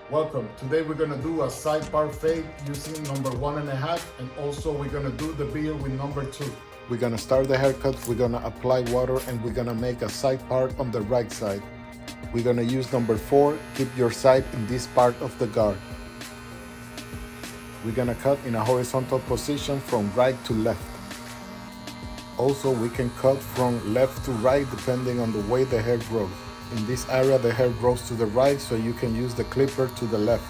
Welcome. Today we're gonna do a SidePart Fade using number 1.5, and also we're gonna do the beard with number 2. We're gonna start the haircut, we're gonna apply water, and we're gonna make a side part on the right side. We're gonna use number 4, keep your side in this part of the guard. We're gonna cut in a horizontal position from right to left. Also, we can cut from left to right depending on the way the hair grows. In this area, the hair grows to the right, so you can use the clipper to the left.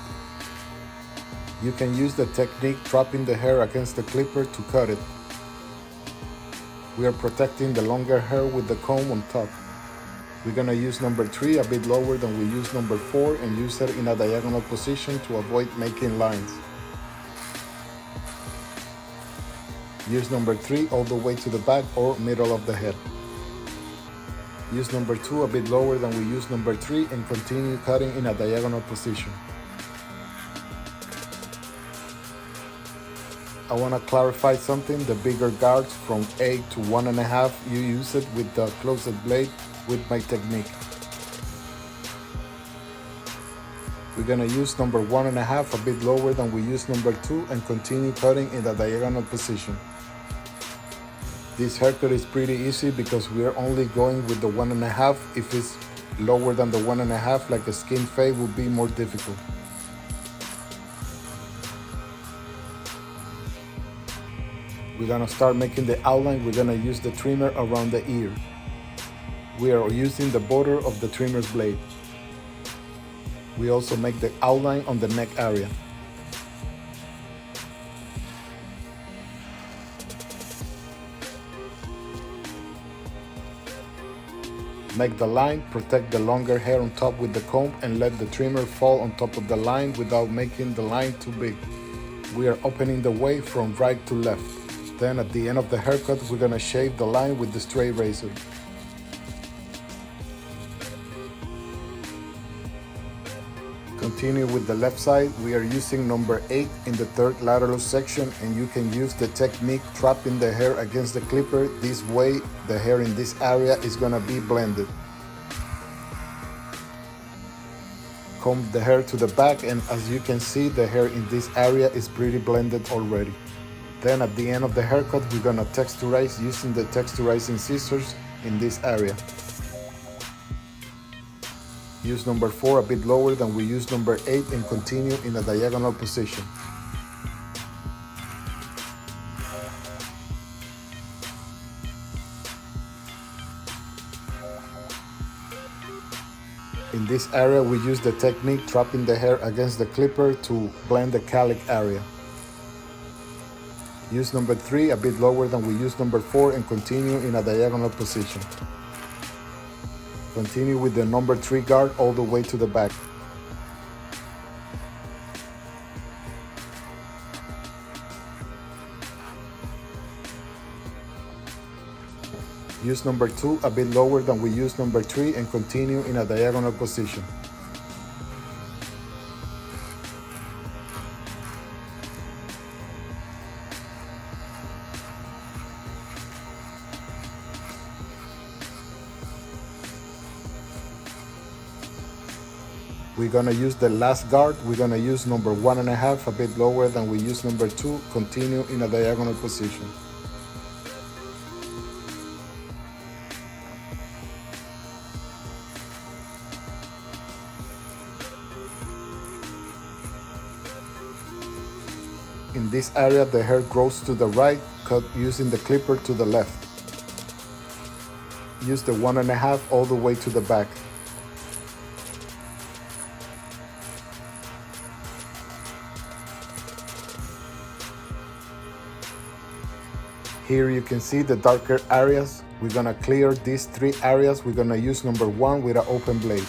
You can use the technique trapping the hair against the clipper to cut it. We are protecting the longer hair with the comb on top. We're gonna use number 3 a bit lower than we use number 4 and use it in a diagonal position to avoid making lines. Use number 3 all the way to the back or middle of the head. Use number 2 a bit lower than we use number 3 and continue cutting in a diagonal position. I want to clarify something. The bigger guards from 8 to 1.5, you use it with the closest blade with my technique. We're going to use number 1.5 a bit lower than we use number 2 and continue cutting in the diagonal position. This haircut is pretty easy because we are only going with the 1.5. If it's lower than the 1.5, like a skin fade, would be more difficult. We're gonna start making the outline. We're gonna use the trimmer around the ear. We are using the border of the trimmer's blade. We also make the outline on the neck area. Make the line, protect the longer hair on top with the comb, and let the trimmer fall on top of the line without making the line too big. We are opening the way from right to left. Then at the end of the haircut, we're gonna shave the line with the straight razor. Continue with the left side. We are using number 8 in the third lateral section, and you can use the technique trapping the hair against the clipper. This way the hair in this area is gonna be blended. Comb the hair to the back, and as you can see, the hair in this area is pretty blended already. Then at the end of the haircut, we're gonna texturize using the texturizing scissors in this area. Use number 4 a bit lower than we use number 8 and continue in a diagonal position. In this area, we use the technique trapping the hair against the clipper to blend the calic area. Use number 3 a bit lower than we use number 4 and continue in a diagonal position. Continue with the number 3 guard all the way to the back. Use number 2 a bit lower than we use number 3 and continue in a diagonal position. We're gonna use the last guard. We're gonna use number 1.5 a bit lower than we use number 2. Continue in a diagonal position. In this area, the hair grows to the right. Cut using the clipper to the left. Use the 1.5 all the way to the back. Here you can see the darker areas. We're gonna clear these 3 areas. We're gonna use number 1 with an open blade.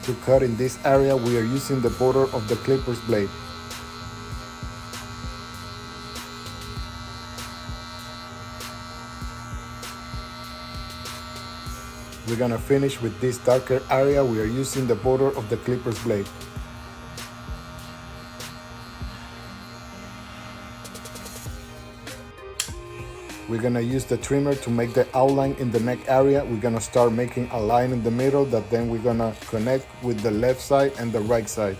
To cut in this area, we are using the border of the clipper's blade. We're gonna finish with this darker area. We are using the border of the clipper's blade. We're gonna use the trimmer to make the outline in the neck area. We're gonna start making a line in the middle that then we're gonna connect with the left side and the right side.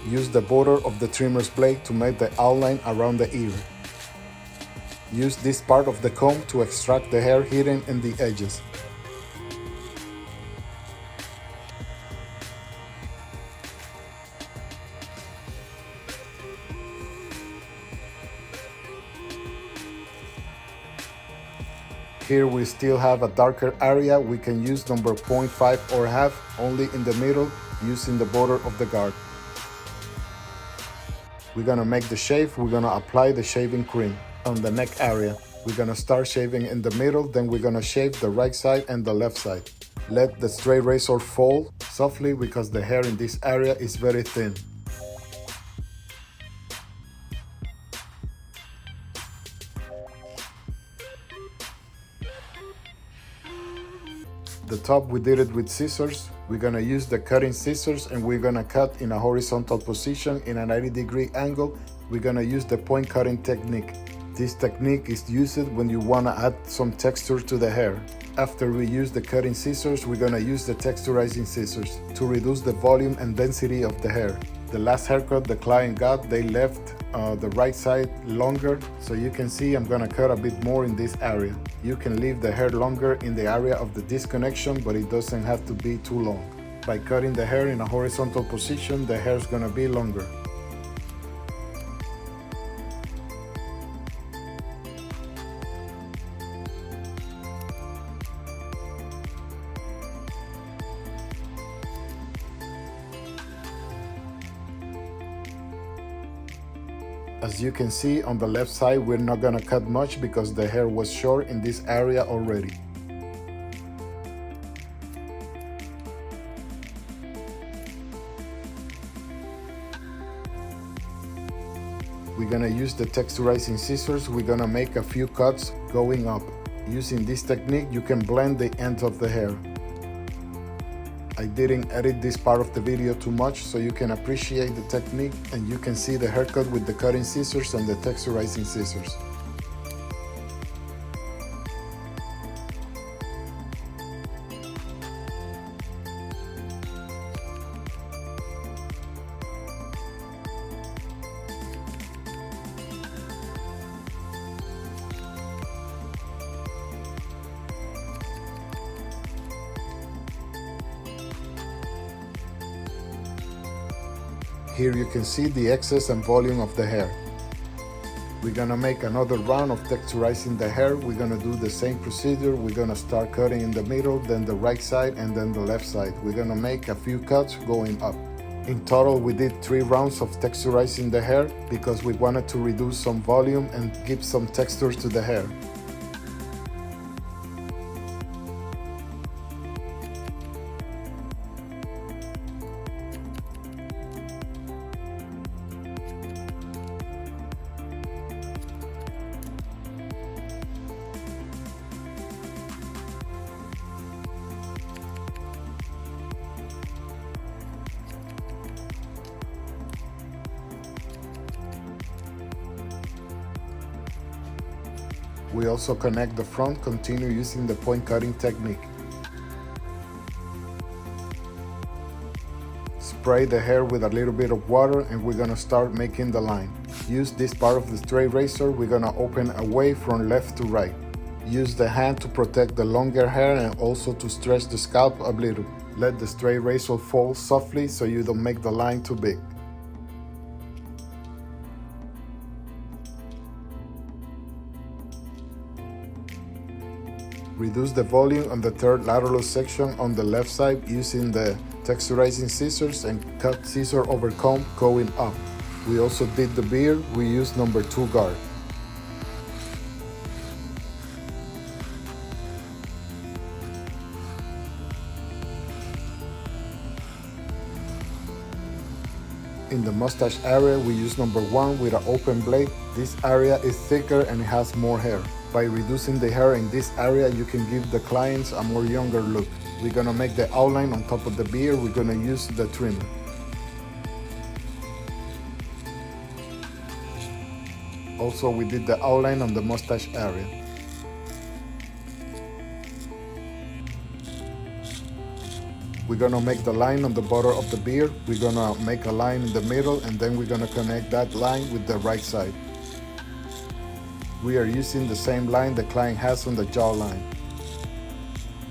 Use the border of the trimmer's blade to make the outline around the ear. Use this part of the comb to extract the hair hidden in the edges. Here we still have a darker area. We can use number 0.5 or half only in the middle using the border of the guard. We're gonna make the shave. We're gonna apply the shaving cream on the neck area. We're gonna start shaving in the middle, then we're gonna shave the right side and the left side. Let the straight razor fall softly because the hair in this area is very thin. The top we did it with scissors. We're gonna use the cutting scissors and we're gonna cut in a horizontal position in a 90-degree angle. We're gonna use the point cutting technique. This technique is used when you wanna add some texture to the hair. After we use the cutting scissors, we're gonna use the texturizing scissors to reduce the volume and density of the hair. The last haircut the client got, they left the right side longer, so you can see I'm gonna cut a bit more in this area. You can leave the hair longer in the area of the disconnection, but it doesn't have to be too long. By cutting the hair in a horizontal position, the hair is gonna be longer. As you can see on the left side, we're not gonna cut much because the hair was short in this area already. We're gonna use the texturizing scissors. We're gonna make a few cuts going up. Using this technique, you can blend the ends of the hair. I didn't edit this part of the video too much so you can appreciate the technique and you can see the haircut with the cutting scissors and the texturizing scissors. Here you can see the excess and volume of the hair. We're gonna make another round of texturizing the hair. We're gonna do the same procedure. We're gonna start cutting in the middle, then the right side, and then the left side. We're gonna make a few cuts going up. In total, we did 3 rounds of texturizing the hair because we wanted to reduce some volume and give some texture to the hair. We also connect the front, continue using the point cutting technique. Spray the hair with a little bit of water and we're gonna start making the line. Use this part of the straight razor, we're gonna open away from left to right. Use the hand to protect the longer hair and also to stretch the scalp a little. Let the straight razor fall softly so you don't make the line too big. Reduce the volume on the third lateral section on the left side using the texturizing scissors and cut scissor over comb going up. We also did the beard, we used number 2 guard. In the mustache area, we use number 1 with an open blade. This area is thicker and it has more hair. By reducing the hair in this area, you can give the clients a more younger look. We're gonna make the outline on top of the beard. We're gonna use the trimmer. Also, we did the outline on the mustache area. We're gonna make the line on the border of the beard. We're gonna make a line in the middle, and then we're gonna connect that line with the right side. We are using the same line the client has on the jawline.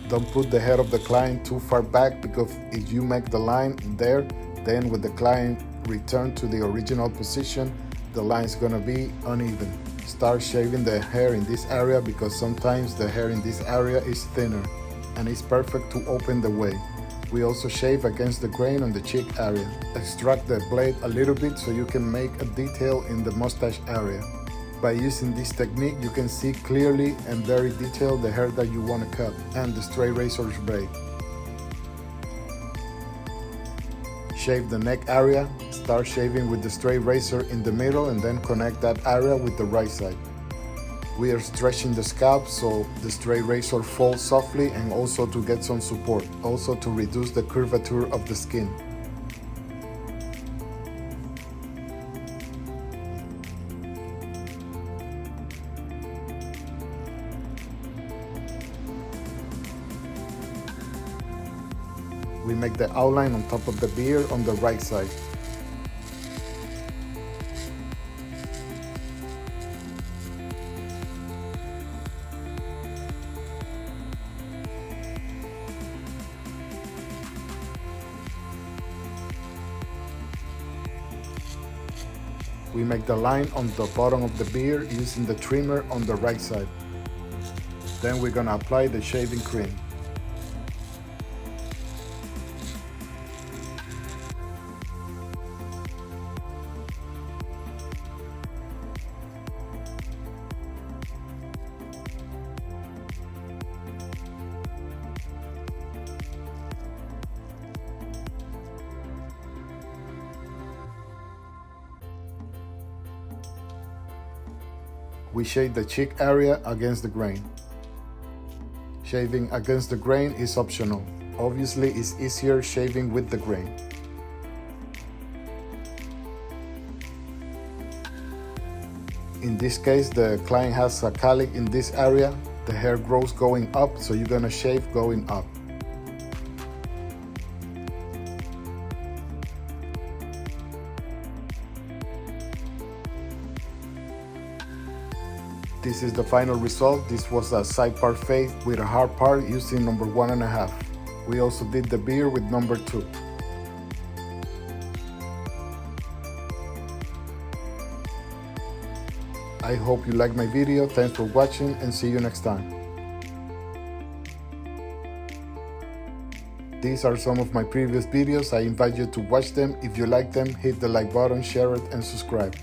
Don't put the head of the client too far back, because if you make the line there, then when the client return to the original position, the line is gonna be uneven. Start shaving the hair in this area, because sometimes the hair in this area is thinner, and it's perfect to open the way. We also shave against the grain on the cheek area. Extract the blade a little bit so you can make a detail in the mustache area. By using this technique, you can see clearly and very detailed the hair that you want to cut and the straight razor's blade. Shave the neck area. Start shaving with the straight razor in the middle, and then connect that area with the right side. We are stretching the scalp so the straight razor falls softly, and also to get some support, also to reduce the curvature of the skin. We make the outline on top of the beard on the right side. We make the line on the bottom of the beard using the trimmer on the right side. Then we're gonna apply the shaving cream. We shave the cheek area against the grain. Shaving against the grain is optional. Obviously, it's easier shaving with the grain. In this case, the client has a calic in this area. The hair grows going up, so you're gonna shave going up. This is the final result. This was a side part fade with a hard part using number 1.5. We also did the beard with number 2. I hope you liked my video. Thanks for watching, and see you next time. These are some of my previous videos. I invite you to watch them. If you like them, hit the like button, share it, and subscribe.